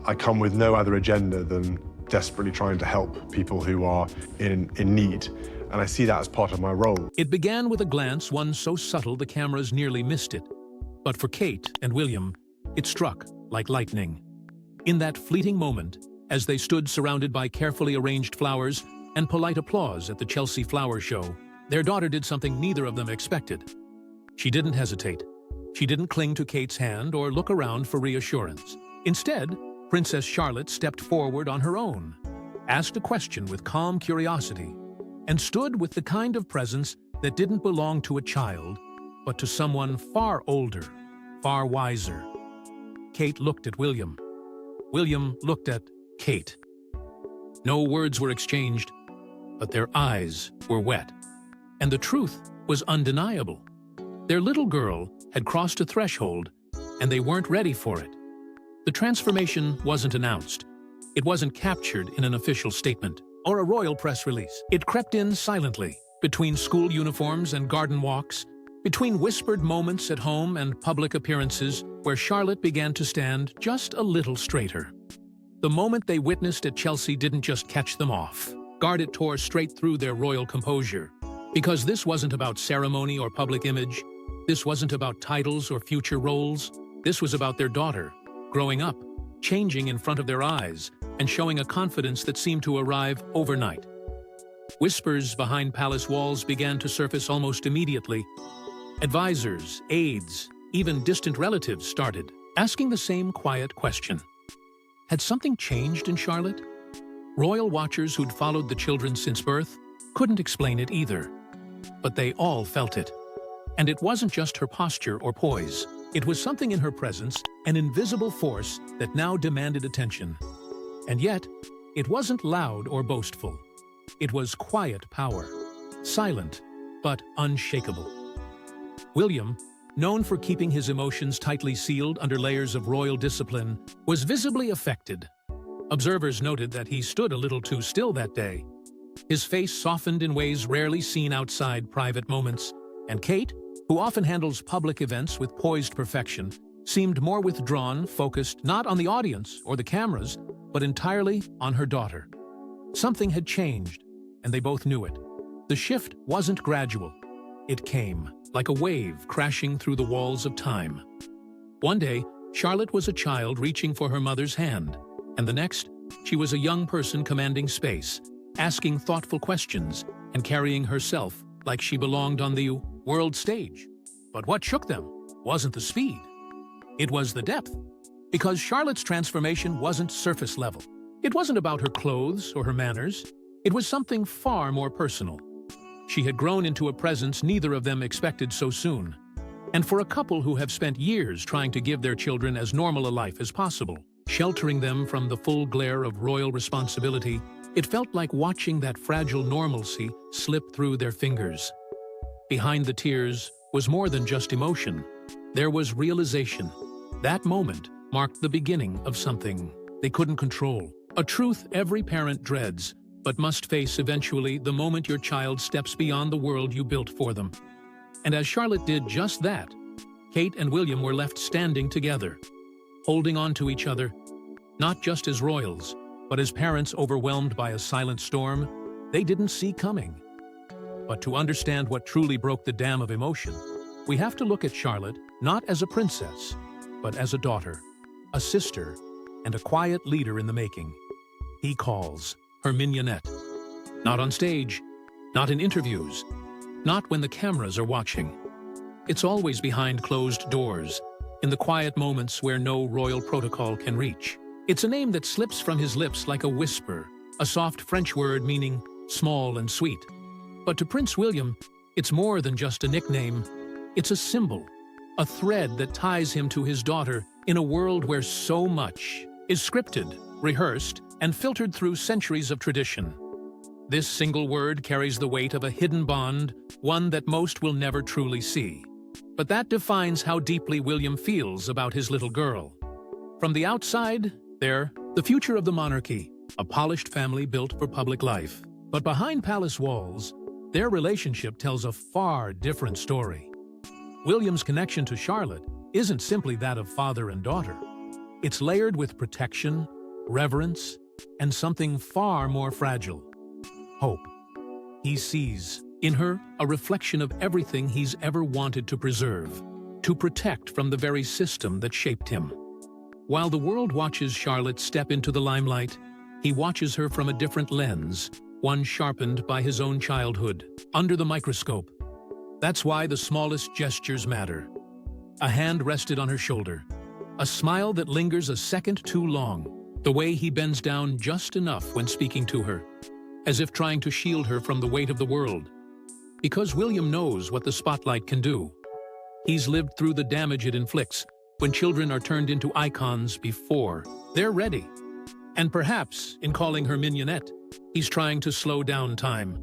I come with no other agenda than desperately trying to help people who are in need. And I see that as part of my role. It began with a glance, one so subtle the cameras nearly missed it. But for Kate and William, it struck like lightning. In that fleeting moment, as they stood surrounded by carefully arranged flowers and polite applause at the Chelsea Flower Show, their daughter did something neither of them expected. She didn't hesitate. She didn't cling to Kate's hand or look around for reassurance. Instead, Princess Charlotte stepped forward on her own, asked a question with calm curiosity, and stood with the kind of presence that didn't belong to a child, but to someone far older, far wiser. Kate looked at William. William looked at Kate. No words were exchanged, but their eyes were wet. And the truth was undeniable. Their little girl had crossed a threshold, and they weren't ready for it. The transformation wasn't announced. It wasn't captured in an official statement or a royal press release. It crept in silently, between school uniforms and garden walks, between whispered moments at home and public appearances where Charlotte began to stand just a little straighter. The moment they witnessed at Chelsea didn't just catch them off. It tore straight through their royal composure. Because this wasn't about ceremony or public image. This wasn't about titles or future roles. This was about their daughter, growing up, changing in front of their eyes, and showing a confidence that seemed to arrive overnight. Whispers behind palace walls began to surface almost immediately. Advisors, aides, even distant relatives started asking the same quiet question. Had something changed in Charlotte? Royal watchers who'd followed the children since birth couldn't explain it either. But they all felt it. And it wasn't just her posture or poise. It was something in her presence, an invisible force that now demanded attention. And yet, it wasn't loud or boastful. It was quiet power, silent but unshakable. William, known for keeping his emotions tightly sealed under layers of royal discipline, was visibly affected. Observers noted that he stood a little too still that day. His face softened in ways rarely seen outside private moments, and Kate, who often handles public events with poised perfection, seemed more withdrawn, focused not on the audience or the cameras, but entirely on her daughter. Something had changed, and they both knew it. The shift wasn't gradual. It came, like a wave crashing through the walls of time. One day, Charlotte was a child reaching for her mother's hand, and the next, she was a young person commanding space, asking thoughtful questions, and carrying herself like she belonged on the world stage. But what shook them wasn't the speed. It was the depth. Because Charlotte's transformation wasn't surface level. It wasn't about her clothes or her manners. It was something far more personal. She had grown into a presence neither of them expected so soon. And for a couple who have spent years trying to give their children as normal a life as possible, sheltering them from the full glare of royal responsibility, it felt like watching that fragile normalcy slip through their fingers. Behind the tears was more than just emotion. There was realization. That moment marked the beginning of something they couldn't control. A truth every parent dreads, but must face eventually the moment your child steps beyond the world you built for them. And as Charlotte did just that, Kate and William were left standing together, holding on to each other, not just as royals, but as parents overwhelmed by a silent storm they didn't see coming. But to understand what truly broke the dam of emotion, we have to look at Charlotte not as a princess, but as a daughter, a sister, and a quiet leader in the making. He calls her mignonette. Not on stage, not in interviews, not when the cameras are watching. It's always behind closed doors, in the quiet moments where no royal protocol can reach. It's a name that slips from his lips like a whisper, a soft French word meaning small and sweet. But to Prince William, it's more than just a nickname. It's a symbol, a thread that ties him to his daughter in a world where so much is scripted, rehearsed, and filtered through centuries of tradition. This single word carries the weight of a hidden bond, one that most will never truly see. But that defines how deeply William feels about his little girl. From the outside, they're the future of the monarchy, a polished family built for public life. But behind palace walls, their relationship tells a far different story. William's connection to Charlotte isn't simply that of father and daughter. It's layered with protection, reverence, and something far more fragile: hope. He sees in her a reflection of everything he's ever wanted to preserve, to protect from the very system that shaped him. While the world watches Charlotte step into the limelight, he watches her from a different lens, one sharpened by his own childhood, under the microscope. That's why the smallest gestures matter. A hand rested on her shoulder, a smile that lingers a second too long, the way he bends down just enough when speaking to her, as if trying to shield her from the weight of the world. Because William knows what the spotlight can do. He's lived through the damage it inflicts when children are turned into icons before they're ready. And perhaps, in calling her mignonette, he's trying to slow down time,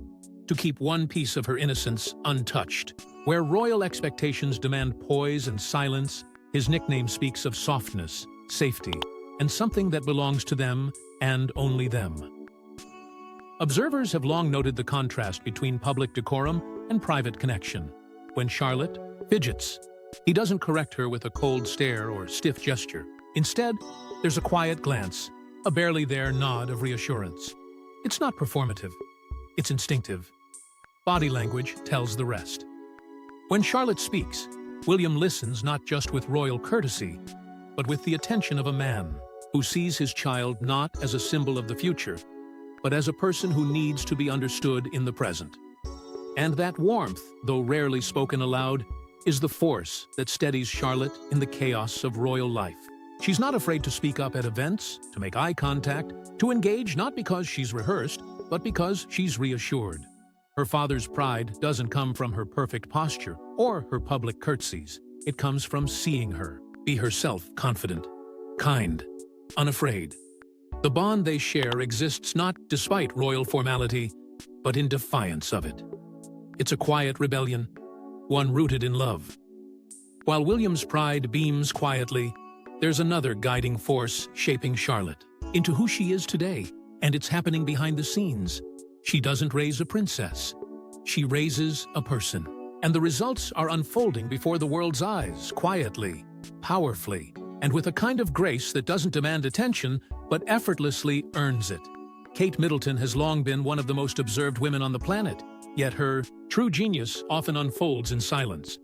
to keep one piece of her innocence untouched. Where royal expectations demand poise and silence, his nickname speaks of softness, safety, and something that belongs to them and only them. Observers have long noted the contrast between public decorum and private connection. When Charlotte fidgets, he doesn't correct her with a cold stare or stiff gesture. Instead, there's a quiet glance, a barely there nod of reassurance. It's not performative, it's instinctive. Body language tells the rest. When Charlotte speaks, William listens not just with royal courtesy, but with the attention of a man who sees his child not as a symbol of the future, but as a person who needs to be understood in the present. And that warmth, though rarely spoken aloud, is the force that steadies Charlotte in the chaos of royal life. She's not afraid to speak up at events, to make eye contact, to engage not because she's rehearsed, but because she's reassured. Her father's pride doesn't come from her perfect posture or her public curtsies. It comes from seeing her be herself, confident, kind, unafraid. The bond they share exists not despite royal formality, but in defiance of it. It's a quiet rebellion, one rooted in love. While William's pride beams quietly, there's another guiding force shaping Charlotte into who she is today, and it's happening behind the scenes. She doesn't raise a princess. She raises a person, and the results are unfolding before the world's eyes, quietly, powerfully, and with a kind of grace that doesn't demand attention, but effortlessly earns it. Kate Middleton has long been one of the most observed women on the planet, yet her true genius often unfolds in silence.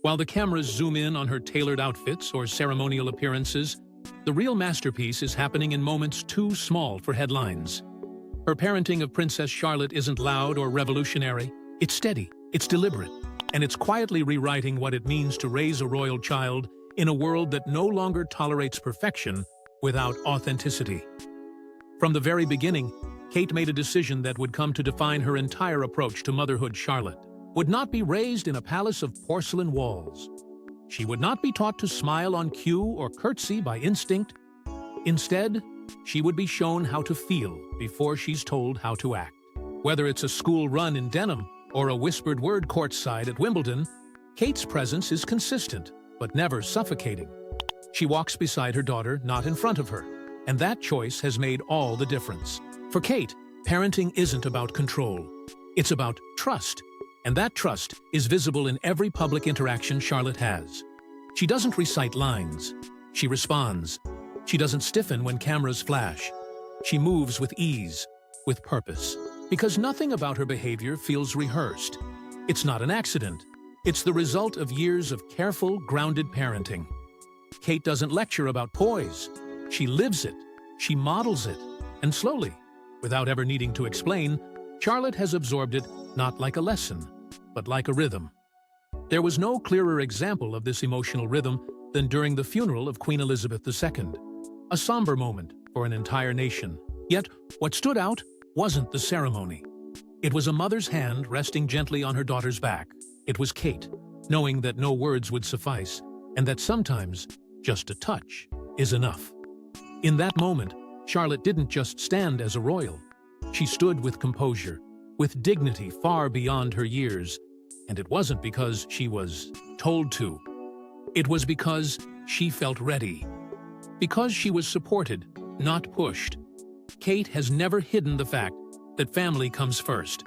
While the cameras zoom in on her tailored outfits or ceremonial appearances, the real masterpiece is happening in moments too small for headlines. Her parenting of Princess Charlotte isn't loud or revolutionary. It's steady, it's deliberate, and it's quietly rewriting what it means to raise a royal child in a world that no longer tolerates perfection without authenticity. From the very beginning, Kate made a decision that would come to define her entire approach to motherhood. Charlotte would not be raised in a palace of porcelain walls. She would not be taught to smile on cue or curtsy by instinct. Instead, she would be shown how to feel before she's told how to act. Whether it's a school run in Denham or a whispered word courtside at Wimbledon, Kate's presence is consistent, but never suffocating. She walks beside her daughter, not in front of her, and that choice has made all the difference. For Kate, parenting isn't about control. It's about trust, and that trust is visible in every public interaction Charlotte has. She doesn't recite lines. She responds. She doesn't stiffen when cameras flash. She moves with ease, with purpose, because nothing about her behavior feels rehearsed. It's not an accident. It's the result of years of careful, grounded parenting. Kate doesn't lecture about poise. She lives it. She models it. And slowly, without ever needing to explain, Charlotte has absorbed it not like a lesson, but like a rhythm. There was no clearer example of this emotional rhythm than during the funeral of Queen Elizabeth II, a somber moment for an entire nation. Yet, what stood out wasn't the ceremony. It was a mother's hand resting gently on her daughter's back. It was Kate, knowing that no words would suffice, and that sometimes just a touch is enough. In that moment, Charlotte didn't just stand as a royal. She stood with composure, with dignity far beyond her years, and it wasn't because she was told to. It was because she felt ready. Because she was supported, not pushed. Kate has never hidden the fact that family comes first.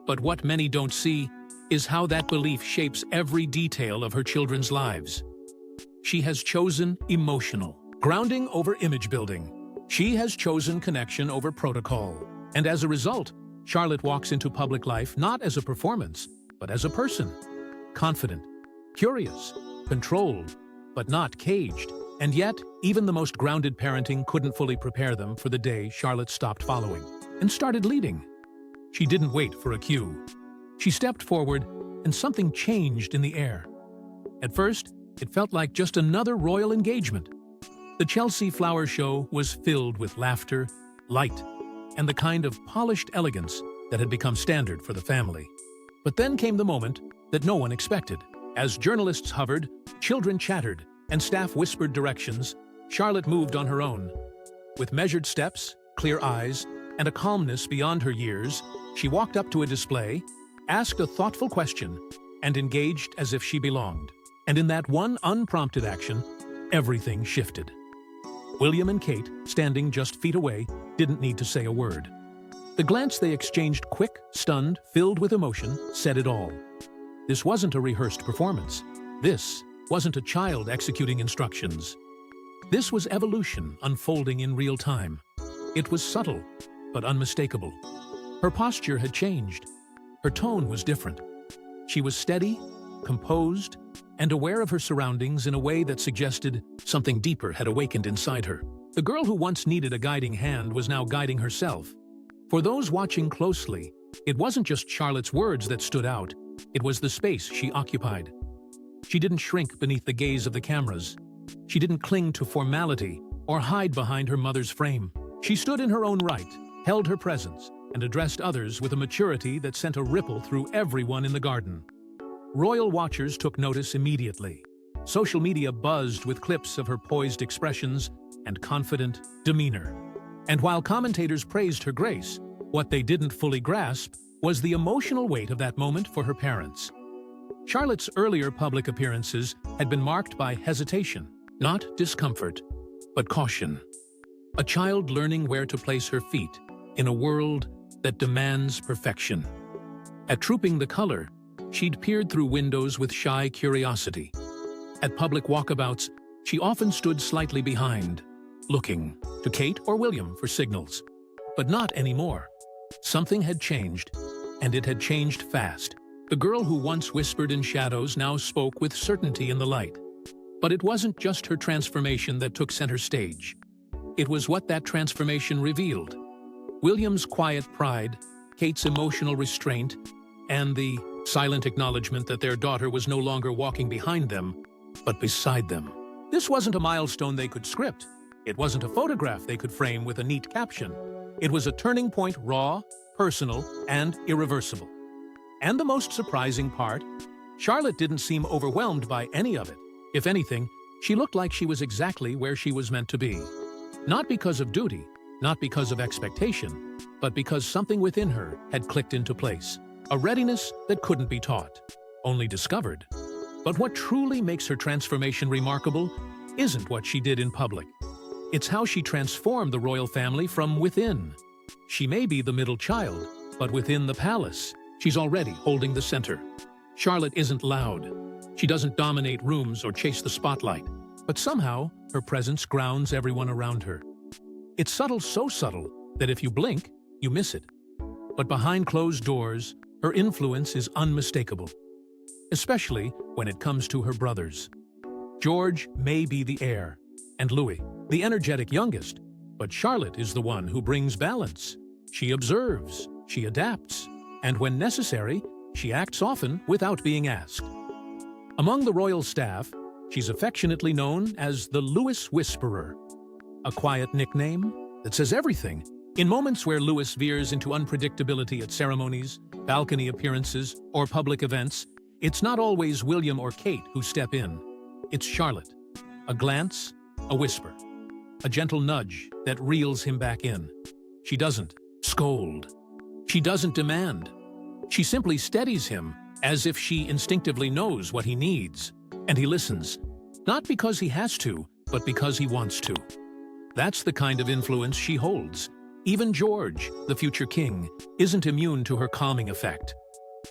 But what many don't see is how that belief shapes every detail of her children's lives. She has chosen emotional grounding over image building. She has chosen connection over protocol. And as a result, Charlotte walks into public life not as a performance, but as a person. Confident, curious, controlled, but not caged. And yet, even the most grounded parenting couldn't fully prepare them for the day Charlotte stopped following and started leading. She didn't wait for a cue. She stepped forward, and something changed in the air. At first, it felt like just another royal engagement. The Chelsea Flower Show was filled with laughter, light, and the kind of polished elegance that had become standard for the family. But then came the moment that no one expected. As journalists hovered, children chattered, and staff whispered directions, Charlotte moved on her own. With measured steps, clear eyes, and a calmness beyond her years, she walked up to a display, asked a thoughtful question, and engaged as if she belonged. And in that one unprompted action, everything shifted. William and Kate, standing just feet away, didn't need to say a word. The glance they exchanged, quick, stunned, filled with emotion, said it all. This wasn't a rehearsed performance. This wasn't a child executing instructions. This was evolution unfolding in real time. It was subtle, but unmistakable. Her posture had changed. Her tone was different. She was steady, composed, and aware of her surroundings in a way that suggested something deeper had awakened inside her. The girl who once needed a guiding hand was now guiding herself. For those watching closely, it wasn't just Charlotte's words that stood out. It was the space she occupied. She didn't shrink beneath the gaze of the cameras. She didn't cling to formality or hide behind her mother's frame. She stood in her own right, held her presence, and addressed others with a maturity that sent a ripple through everyone in the garden. Royal watchers took notice immediately. Social media buzzed with clips of her poised expressions and confident demeanor. And while commentators praised her grace, what they didn't fully grasp was the emotional weight of that moment for her parents. Charlotte's earlier public appearances had been marked by hesitation, not discomfort, but caution. A child learning where to place her feet in a world that demands perfection. At Trooping the Color, she'd peered through windows with shy curiosity. At public walkabouts, she often stood slightly behind, looking to Kate or William for signals. But not anymore. Something had changed, and it had changed fast. The girl who once whispered in shadows now spoke with certainty in the light. But it wasn't just her transformation that took center stage. It was what that transformation revealed. William's quiet pride, Kate's emotional restraint, and the silent acknowledgement that their daughter was no longer walking behind them, but beside them. This wasn't a milestone they could script. It wasn't a photograph they could frame with a neat caption. It was a turning point, raw, personal, and irreversible. And the most surprising part, Charlotte didn't seem overwhelmed by any of it. If anything, she looked like she was exactly where she was meant to be. Not because of duty, not because of expectation, but because something within her had clicked into place. A readiness that couldn't be taught, only discovered. But what truly makes her transformation remarkable isn't what she did in public. It's how she transformed the royal family from within. She may be the middle child, but within the palace, she's already holding the center. Charlotte isn't loud. She doesn't dominate rooms or chase the spotlight. But somehow, her presence grounds everyone around her. It's subtle, so subtle, that if you blink, you miss it. But behind closed doors, her influence is unmistakable. Especially when it comes to her brothers. George may be the heir, and Louis, the energetic youngest, but Charlotte is the one who brings balance. She observes, she adapts, and when necessary, she acts often without being asked. Among the royal staff, she's affectionately known as the Louis Whisperer, a quiet nickname that says everything. In moments where Louis veers into unpredictability at ceremonies, balcony appearances, or public events, it's not always William or Kate who step in. It's Charlotte. A glance, a whisper, a gentle nudge that reels him back in. She doesn't scold. She doesn't demand. She simply steadies him as if she instinctively knows what he needs. And he listens, not because he has to, but because he wants to. That's the kind of influence she holds. Even George, the future king, isn't immune to her calming effect.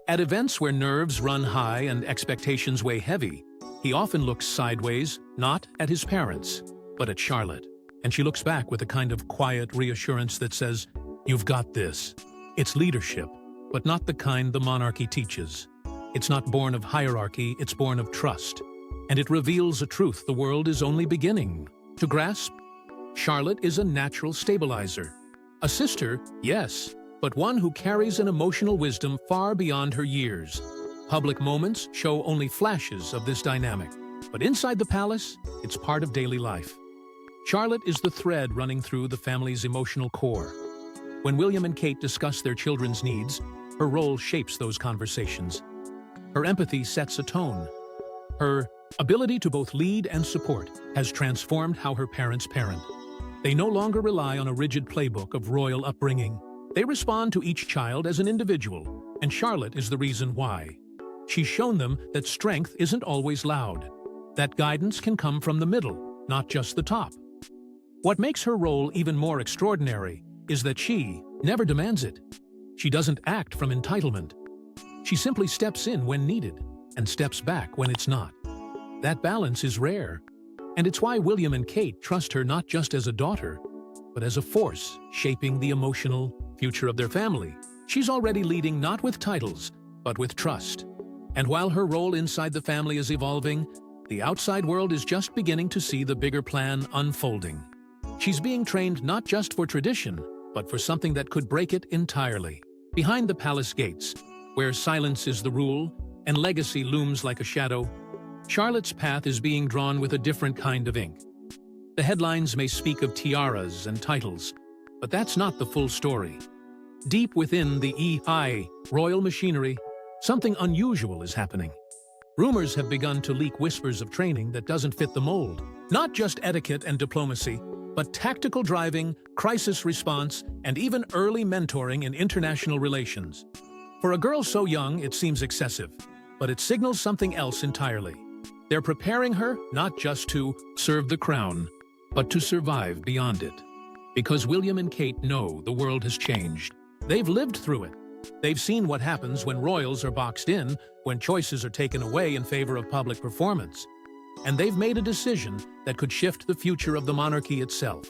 At events where nerves run high and expectations weigh heavy, he often looks sideways, not at his parents, but at Charlotte. and she looks back with a kind of quiet reassurance that says, "You've got this." It's leadership, but not the kind the monarchy teaches. It's not born of hierarchy, it's born of trust. And it reveals a truth the world is only beginning to grasp. Charlotte is a natural stabilizer. A sister, yes, but one who carries an emotional wisdom far beyond her years. Public moments show only flashes of this dynamic, but inside the palace, it's part of daily life. Charlotte is the thread running through the family's emotional core. When William and Kate discuss their children's needs, her role shapes those conversations. Her empathy sets a tone. Her ability to both lead and support has transformed how her parents parent. They no longer rely on a rigid playbook of royal upbringing. They respond to each child as an individual, and Charlotte is the reason why. She's shown them that strength isn't always loud, that guidance can come from the middle, not just the top. What makes her role even more extraordinary is that she never demands it. She doesn't act from entitlement. She simply steps in when needed and steps back when it's not. That balance is rare, and it's why William and Kate trust her not just as a daughter, but as a force shaping the emotional future of their family. She's already leading not with titles, but with trust. And while her role inside the family is evolving, the outside world is just beginning to see the bigger plan unfolding. She's being trained not just for tradition, but for something that could break it entirely. Behind the palace gates, where silence is the rule and legacy looms like a shadow, Charlotte's path is being drawn with a different kind of ink. The headlines may speak of tiaras and titles, but that's not the full story. Deep within the royal machinery, something unusual is happening. Rumors have begun to leak whispers of training that doesn't fit the mold. Not just etiquette and diplomacy, but tactical driving, crisis response, and even early mentoring in international relations. For a girl so young, it seems excessive, but it signals something else entirely. They're preparing her not just to serve the crown, but to survive beyond it. Because William and Kate know the world has changed. They've lived through it. They've seen what happens when royals are boxed in, when choices are taken away in favor of public performance. And they've made a decision that could shift the future of the monarchy itself.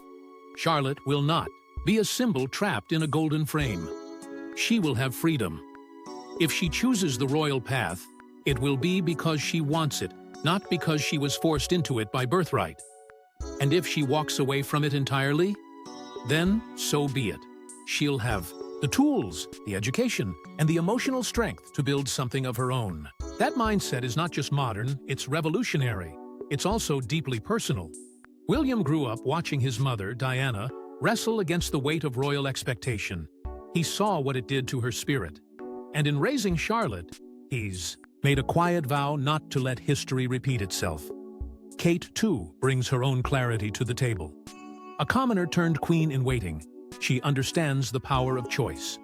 Charlotte will not be a symbol trapped in a golden frame. She will have freedom. If she chooses the royal path, it will be because she wants it, not because she was forced into it by birthright. And if she walks away from it entirely, then so be it. She'll have the tools, the education, and the emotional strength to build something of her own. That mindset is not just modern, it's revolutionary. It's also deeply personal. William grew up watching his mother, Diana, wrestle against the weight of royal expectation. He saw what it did to her spirit. And in raising Charlotte, he's made a quiet vow not to let history repeat itself. Kate, too, brings her own clarity to the table. A commoner turned queen-in-waiting, she understands the power of choice.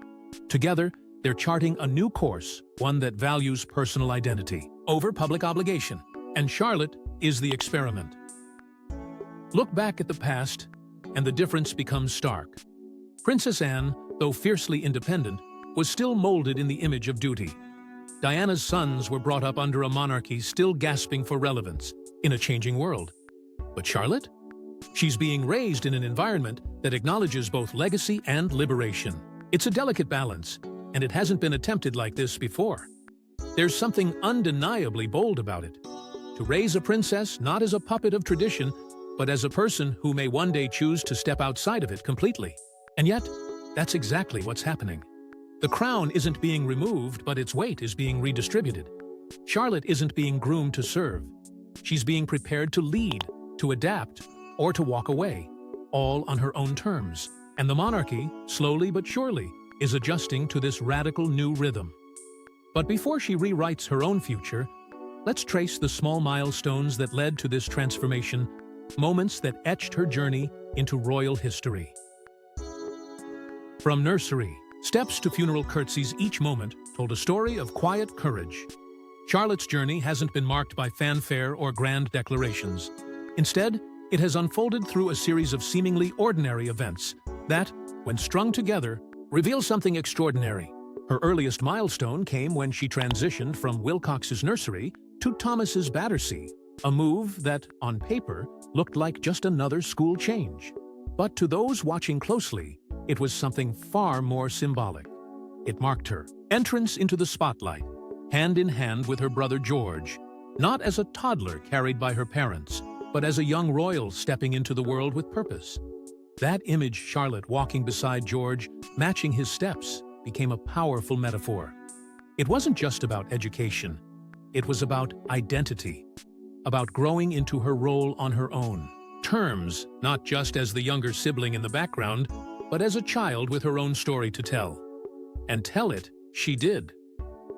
Together, they're charting a new course, one that values personal identity over public obligation. And Charlotte is the experiment. Look back at the past, and the difference becomes stark. Princess Anne, though fiercely independent, was still molded in the image of duty. Diana's sons were brought up under a monarchy still gasping for relevance in a changing world. But Charlotte? She's being raised in an environment that acknowledges both legacy and liberation. It's a delicate balance, and it hasn't been attempted like this before. There's something undeniably bold about it. To raise a princess not as a puppet of tradition, but as a person who may one day choose to step outside of it completely. And yet, that's exactly what's happening. The crown isn't being removed, but its weight is being redistributed. Charlotte isn't being groomed to serve. She's being prepared to lead, to adapt, or to walk away, all on her own terms. And the monarchy, slowly but surely, is adjusting to this radical new rhythm. But before she rewrites her own future, let's trace the small milestones that led to this transformation, moments that etched her journey into royal history. From nursery, steps to funeral curtsies, each moment told a story of quiet courage. Charlotte's journey hasn't been marked by fanfare or grand declarations. Instead, it has unfolded through a series of seemingly ordinary events that, when strung together, reveal something extraordinary. Her earliest milestone came when she transitioned from Wilcox's nursery to Thomas's Battersea, a move that, on paper, looked like just another school change. But to those watching closely, it was something far more symbolic. It marked her entrance into the spotlight, hand in hand with her brother George, not as a toddler carried by her parents, but as a young royal stepping into the world with purpose. That image, Charlotte walking beside George, matching his steps, became a powerful metaphor. It wasn't just about education. It was about identity, about growing into her role on her own terms, not just as the younger sibling in the background, but as a child with her own story to tell. And tell it, she did.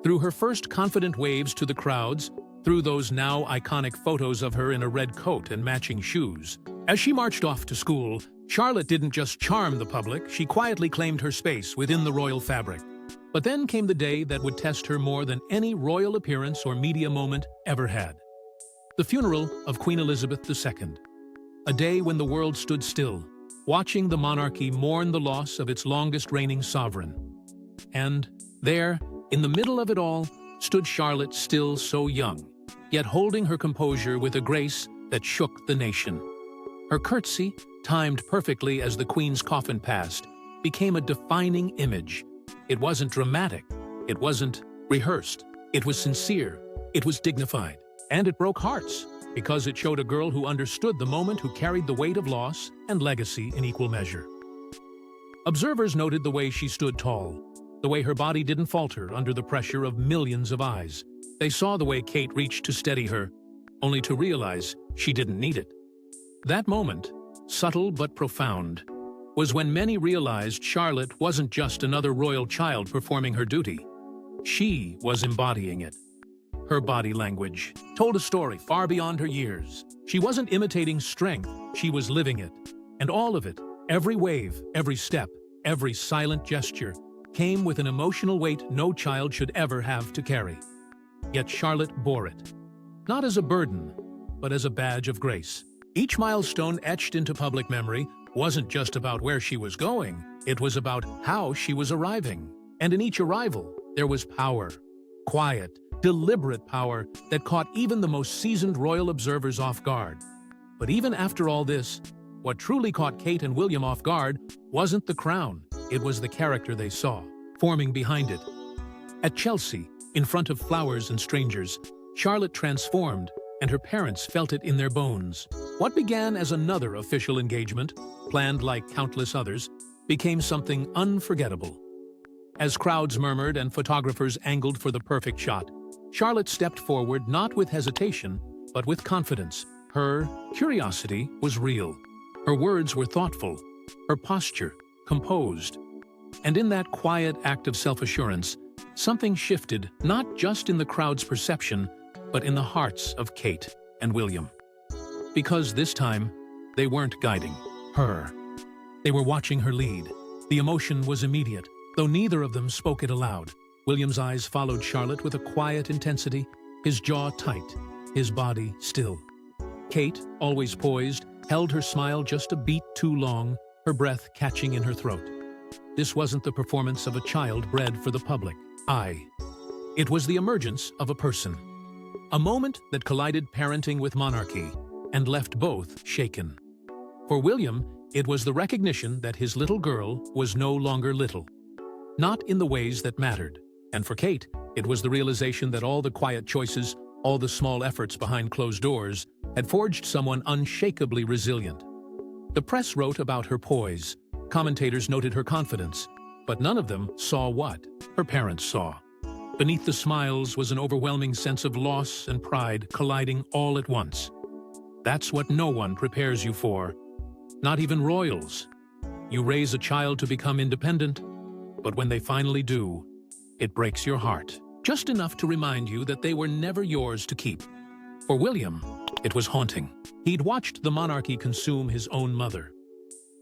Through her first confident waves to the crowds, through those now iconic photos of her in a red coat and matching shoes. As she marched off to school, Charlotte didn't just charm the public, she quietly claimed her space within the royal fabric. But then came the day that would test her more than any royal appearance or media moment ever had. The funeral of Queen Elizabeth II. A day when the world stood still, watching the monarchy mourn the loss of its longest reigning sovereign. And there, in the middle of it all, stood Charlotte, still so young, yet holding her composure with a grace that shook the nation. Her curtsy, timed perfectly as the Queen's coffin passed, became a defining image. It wasn't dramatic, it wasn't rehearsed, it was sincere, it was dignified, and it broke hearts, because it showed a girl who understood the moment, who carried the weight of loss and legacy in equal measure. Observers noted the way she stood tall, the way her body didn't falter under the pressure of millions of eyes. They saw the way Kate reached to steady her, only to realize she didn't need it. That moment, subtle but profound, was when many realized Charlotte wasn't just another royal child performing her duty. She was embodying it. Her body language told a story far beyond her years. She wasn't imitating strength, she was living it. And all of it, every wave, every step, every silent gesture, came with an emotional weight no child should ever have to carry. Yet Charlotte bore it, not as a burden, but as a badge of grace. Each milestone etched into public memory wasn't just about where she was going, it was about how she was arriving. And in each arrival, there was power. Quiet, deliberate power that caught even the most seasoned royal observers off guard. But even after all this, what truly caught Kate and William off guard wasn't the crown, it was the character they saw, forming behind it. At Chelsea, in front of flowers and strangers, Charlotte transformed, and her parents felt it in their bones. What began as another official engagement, planned like countless others, became something unforgettable. As crowds murmured and photographers angled for the perfect shot, Charlotte stepped forward not with hesitation, but with confidence. Her curiosity was real. Her words were thoughtful, her posture composed. And in that quiet act of self-assurance, something shifted, not just in the crowd's perception, but in the hearts of Kate and William. Because this time, they weren't guiding her. They were watching her lead. The emotion was immediate, though neither of them spoke it aloud. William's eyes followed Charlotte with a quiet intensity, his jaw tight, his body still. Kate, always poised, held her smile just a beat too long, her breath catching in her throat. This wasn't the performance of a child bred for the public eye. It was the emergence of a person. A moment that collided parenting with monarchy and left both shaken. For William, it was the recognition that his little girl was no longer little, not in the ways that mattered. And for Kate, it was the realization that all the quiet choices, all the small efforts behind closed doors, had forged someone unshakably resilient. The press wrote about her poise, commentators noted her confidence, but none of them saw what her parents saw. Beneath the smiles was an overwhelming sense of loss and pride colliding all at once. That's what no one prepares you for, not even royals. You raise a child to become independent, but when they finally do, it breaks your heart. Just enough to remind you that they were never yours to keep. For William, it was haunting. He'd watched the monarchy consume his own mother,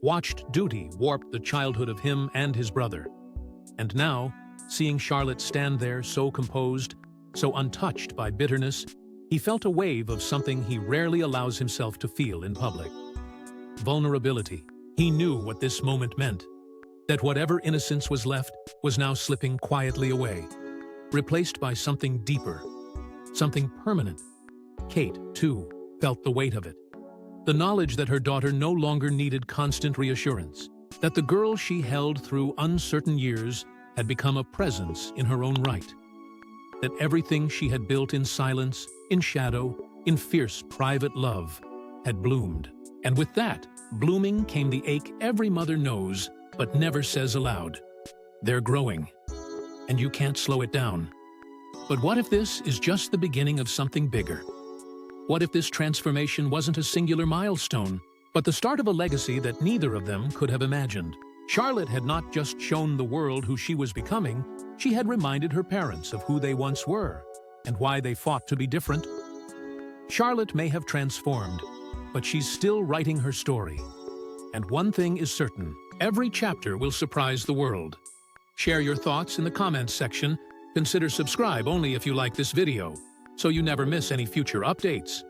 watched duty warp the childhood of him and his brother. And now, seeing Charlotte stand there so composed, so untouched by bitterness, he felt a wave of something he rarely allows himself to feel in public. Vulnerability. He knew what this moment meant, that whatever innocence was left was now slipping quietly away, replaced by something deeper, something permanent. Kate, too, felt the weight of it. The knowledge that her daughter no longer needed constant reassurance, that the girl she held through uncertain years had become a presence in her own right, that everything she had built in silence, in shadow, in fierce private love, had bloomed. And with that blooming came the ache every mother knows but never says aloud. They're growing, and you can't slow it down. But what if this is just the beginning of something bigger? What if this transformation wasn't a singular milestone, but the start of a legacy that neither of them could have imagined? Charlotte had not just shown the world who she was becoming, she had reminded her parents of who they once were and why they fought to be different. Charlotte may have transformed, but she's still writing her story. And one thing is certain, every chapter will surprise the world. Share your thoughts in the comments section. Consider subscribe only if you like this video, so you never miss any future updates.